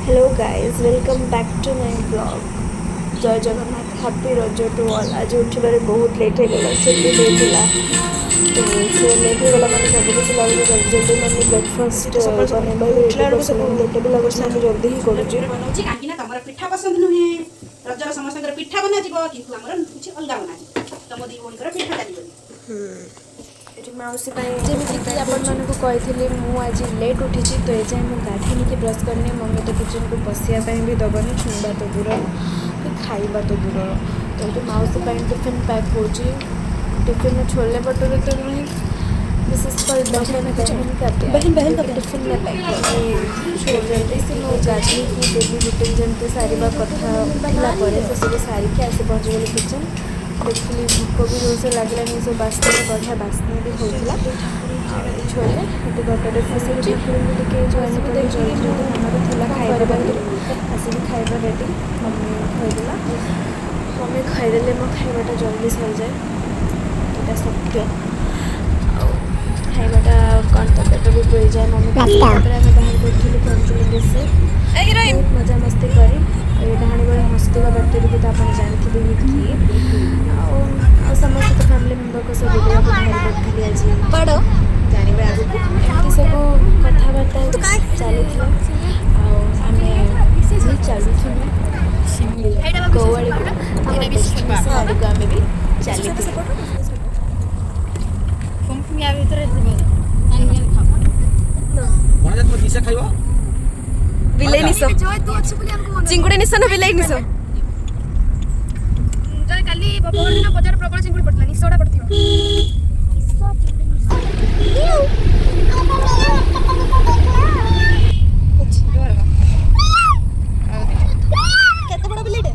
Hello guys, welcome back to my blog. जय Jagannath, happy Raja to all. आज उठे बहुत लेट हो गला, छुट्टी देला तो से लेट हो गला मैंने सब कुछ लगे जल्दी जल्दी मैंने ब्रेकफास्ट बनेबा उठला बेलू सब लेट भी लगुच मैं जल्दी ही करूची। बनाउछि काकी ना तमरा पिठा पसंद नुहे रजर समस्त पिठा बना जीव किंतु हमर कुछ अलगा बना जी तम दी बोन कर पिठा डाली मौसी जमीक आपको कही मुझे आज लेट उठी तो ये जाए मुझे गाधे कि ब्रश करनी मम्मी तो किचन को पशिया भी दबनी छुआ तो दूर कि खाଇବା तो दूर तो ये मौसी टिफिन पैक हो टिफिन में छोले भटूरे तो नहीं विशेषकर बहन बहन का टिफिन में पैक जल्दी से मैं गाधी की डेली रुटीन जमती सारे कथा से सब सारिकी आसी पहुँची गली किचन देखिए भोक भी जोर से लगला नहीं सब बास्ना बढ़िया बास्ना भी होता छोले ये गटरे फसी टे जॉइन कर जल्दी जल्दी मामा थोड़ा खाଇବା आसिक खाଇବା रेडी मम्मी खाईदेला मम्मी खाईदे मो खाइबाटा जल्दी सर जाए यहाँ सत्य खाइबाटा कौन तो पेट भी पुरी जाए मम्मी आम बाहर करूँ पंचुली बेसे बहुत मजा मस्ती करी ये डहाणी बड़े हसुवा बैक्टेरिया भी तो आप जानते किए समस्त तो फैमिली मेम्बर को सब वीडियो को भाई करती आज बड़ जानवे आगे एमती सब कथबार्ता चली चलू कौआड़ी आड़ को आम भी चली बिलाई निस चिंगुड़ी निस ना बिलाई निस काली बपोर दिन बजार प्रबल चिंगुड़ी पड़ला निसोडा पड़थियो केते बड़ बिलेटे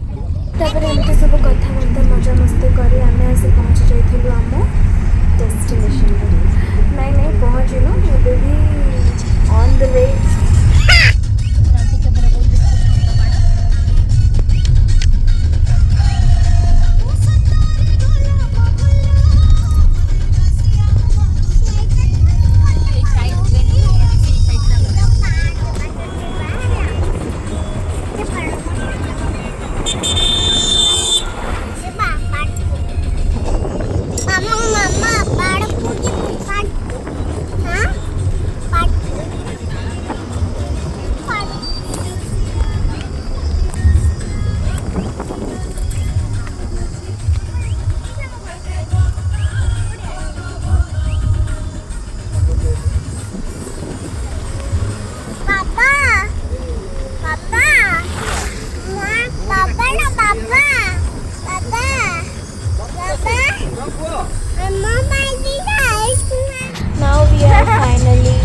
तापर एमती सब कथबार्ता मजा मस्ती करी आम आसी पहुँची जाइलु आम डेस्टिनेशन नहीं नहीं पहुँचलु एबे भी on the way Now we are finally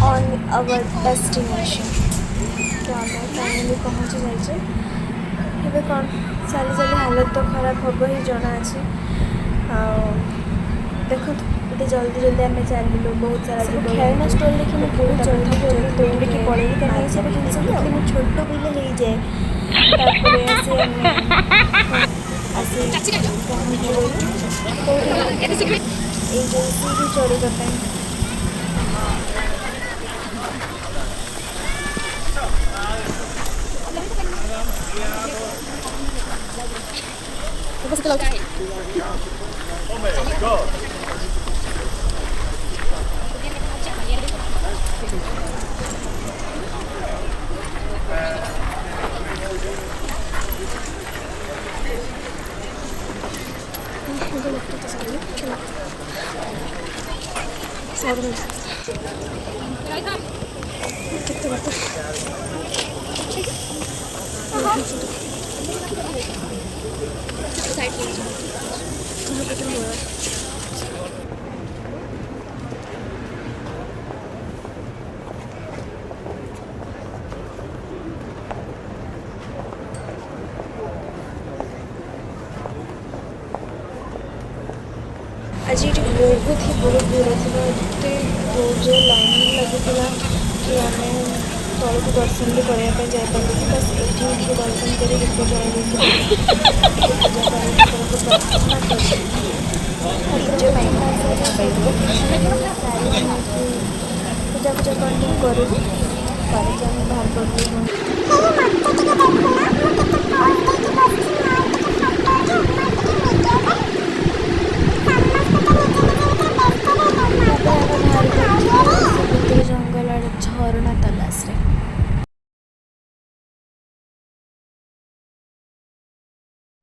on our destination. तो आम फाइनाली पहुँची जाइए ये कौन चली चली हालत तो खराब हम ही जना अच्छे देखो ये जल्दी जल्दी आम चलू बहुत सारा खेलना स्टोर देखिए मैं बहुत जल्दी जल्दी दौड़ी पड़ेगी कहीं सब जिन छोट बिले हो जाए सीढ़ी चढ़ा आज ये बहुत ही बहुत दूर था एते जो लाइन लगुला कि आम तौक दर्शन भी करने जापारे बस ये दर्शन कर पूजा पूजा पूजा कंटिन्यू करूँ କରିକି ଆମେ ବାହାର କରିଦେବୁ। ତାପରେ ଆମେ ବାହାର କରିଥିଲୁ ସେ ଭିତରେ ଜଙ୍ଗଲ ଆଡ଼େ ଝରଣା ତଲାସରେ।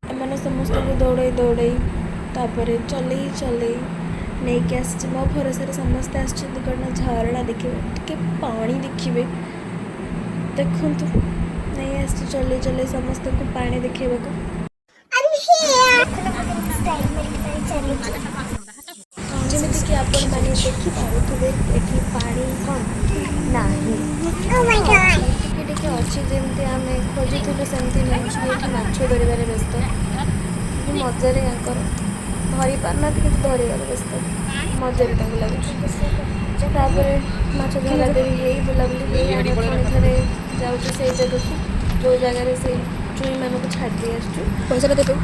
ଏମାନେ ସମସ୍ତଙ୍କୁ ଦୌଡ଼େଇ ତାପରେ ଚଲେଇ ନେଇକି ଆସିଛି। ମୋ ଭରସାରେ ସମସ୍ତେ ଆସିଛନ୍ତି କାରଣ ଝରଣା ଦେଖିବେ, ଟିକେ ପାଣି ଦେଖିବେ। ଦେଖନ୍ତୁ ନେଇ ଆସିଛି ଚଲେଇ ସମସ୍ତଙ୍କୁ ପାଣି ଦେଖେଇବାକୁ। ଯେମିତିକି ଆପଣମାନେ ଦେଖିପାରୁଥିବେ ଏଠି ପାଣି କ'ଣ ନାହିଁ, ଟିକେ ଅଛି। ଯେମିତି ଆମେ ଖୋଜିଥିଲୁ ସେମିତି ନାହିଁ। ଏଠି ମାଛ ଧରିବାରେ ବ୍ୟସ୍ତ, ମଜାରେ ୟାଙ୍କର ଧରି ପାରୁନାହାନ୍ତି କିନ୍ତୁ ଧରିବାରେ ବ୍ୟସ୍ତ, ମଜା ବି ତାଙ୍କୁ ଲାଗୁଛି। ତାପରେ ମାଛ ଧରା ଧରି ହେଇ ବୁଲାବୁଲି ହେଇ ଆମେ ପୁଣି ଥରେ ଯାଉଛୁ ସେଇ ଜାଗାକୁ ଯେଉଁ ଜାଗାରେ ସେଇ ଚୁଇଁମାନଙ୍କୁ ଛାଡ଼ି ଦେଇ ଆସୁଛୁ। ପଇସାଟା ଦେବେ।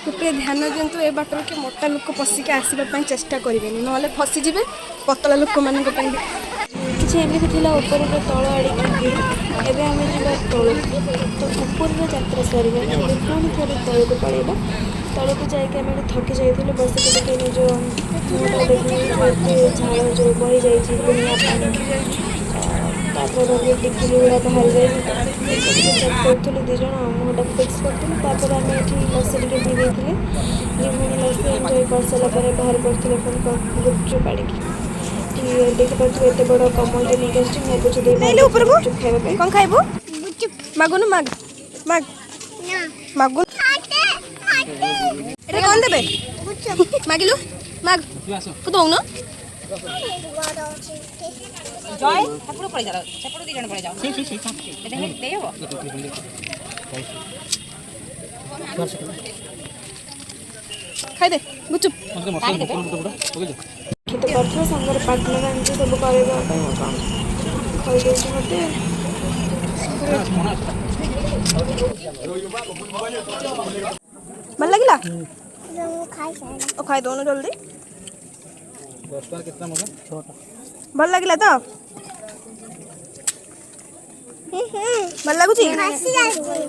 ଗୋଟିଏ ଧ୍ୟାନ ଦିଅନ୍ତୁ, ଏ ବାଟରେ କି ମୋଟା ଲୋକ ପଶିକି ଆସିବା ପାଇଁ ଚେଷ୍ଟା କରିବେନି, ନହେଲେ ଫସିଯିବେ। ପତଳା ଲୋକମାନଙ୍କ ପାଇଁ କିଛି ଏମିତି ଥିଲା ଉପରର ତଳ ଆଡ଼ିକି। ଏବେ ଆମେ ଯିବା ତଳକୁ, ତ ଉପରର ଯାତ୍ରା ସରିଗଲା। ଏବେ ପୁଣି ଥରେ ତଳକୁ ପଳେଇବା। ତଳକୁ ଯାଇକି ଆମେ ଏଠି ଥକି ଯାଇଥିଲୁ, ବସିକି ଟିକେ ନିଜ ମୁହଁଟା ଦେଖିକି ଏତେ ଝାଳ ଯେଉଁ ବହିଯାଇଛି ଲୁଣିଆ ପାଣି, ତାପରେ ଟିକିଲି ଗୁଡ଼ା ବାହାରି ଯାଇଛି। ସେଇଟା ଟିକେ ଚେକ୍ କରୁଥିଲୁ ଦୁଇ ଜଣ, ମୁହଁଟାକୁ ଫିକ୍ସ କରୁଥିଲୁ। ତାପରେ ଆମେ ଏଠି ଲସି ଟିକେ ପିଇ ଦେଇଥିଲେ। ଦୁଇ ଭଉଣୀ ଲସି ଏନ୍ଜୟ କରିସାରିଲା ପରେ ବାହାରି ପଡ଼ିଥିଲେ ପୁଣି ଗୁପଚୁପ୍ ଆଡ଼ିକି। ଦେଖିପାରୁଥିବେ ଏତେ ବଡ଼ କମଳଟେ ନେଇକି ଆସିଛି। ମୋ ପଛେ ଦେଇ ନେଇଲେ ଉପରକୁ ଗୁପଚୁପ୍ ଖାଇବା ପାଇଁ। କ'ଣ ଖାଇବୁ? ମାଗୁନୁ ମାଗ ମାଗୁନୁ। ଏଟା କ'ଣ ଦେବେ? ମାଗିଲୁ ମାଗ, ତୁ ଦଉନ। ଜୟ ସେପଟୁ ପଳେଇ ଯାଅ, ସେପଟୁ 2 ଜଣ ପଳେଇ ଯାଅ। ଏଟା ଦେଇ ହେବ? ଖାଇଦେ ଗୁଚୁପ୍। କିନ୍ତୁ କରିଥିବ ସାଙ୍ଗରେ ପାର୍ଟନର ଆଣିଛି ସବୁ କରିବା ପାଇଁ। ଆଉ କ'ଣ କହିଦେଉଛି ମୋତେ। ଭଲ ଲାଗିଲା? ଖାଇ ଦଉନ ଜଲ୍ଦି। ଭଲ ଲାଗିଲା ତ? ଭଲ ଲାଗୁଛି?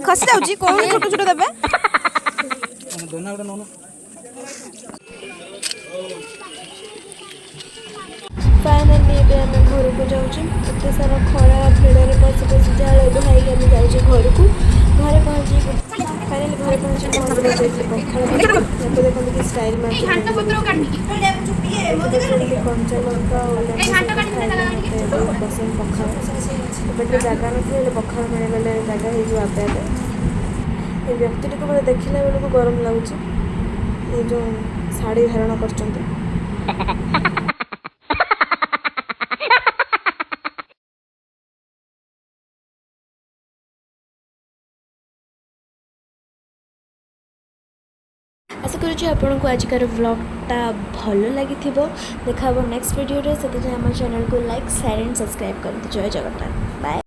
ଖସି ଯାଉଛି। କଣ ଛୋଟ ଛୋଟ ଦେବେ? ଫାଇନାଲି ଏବେ ଆମେ ଘରକୁ ଯାଉଛୁ। ଏତେ ସାରା ଖରା ଭିଡ଼ରେ ପଶି ଝାଳ ବୁହାଇକି ଆମେ ଯାଉଛୁ ଘରକୁ। ଘରେ ପହଞ୍ଚି ଫାଇନାଲି ଘରେ ପହଞ୍ଚି ମୋ ହଜବେଣ୍ଡ ଯାଇଥିଲେ ପଖାଳ ଖାଇବାକୁ। ଏବେ ଦେଖନ୍ତୁ କି ଷ୍ଟାଇଲ୍ ମାରୁଛନ୍ତି। କଞ୍ଚା ଲଙ୍କା ଆଉ ଖାଇଲେ ମୋତେ ବହୁତ ପସନ୍ଦ ପଖାଳ। ପେଟରେ ଜାଗା ନଥିଲା, ହେଲେ ପଖାଳ ମିଳିଗଲେ ଜାଗା ହେଇଯିବ ଆପେ ଆପେ। ଏ ବ୍ୟକ୍ତିଟିକୁ ମୋତେ ଦେଖିଲା ବେଳକୁ ଗରମ ଲାଗୁଛି, ଏ ଯେଉଁ ଶାଢ଼ୀ ଧାରଣ କରିଛନ୍ତି। ଆଶା କରୁଛି ଆପଣଙ୍କୁ ଆଜିକାର ବ୍ଲଗ୍ଟା ଭଲ ଲାଗିଥିବ। ଦେଖା ହେବ ନେକ୍ସଟ ଭିଡ଼ିଓରେ। ସେଥିପାଇଁ ଆମ ଚ୍ୟାନେଲକୁ ଲାଇକ୍, ସେୟାର ଆଣ୍ଡ ସବସ୍କ୍ରାଇବ୍ କରନ୍ତୁ। ଜୟ ଜଗନ୍ନାଥ।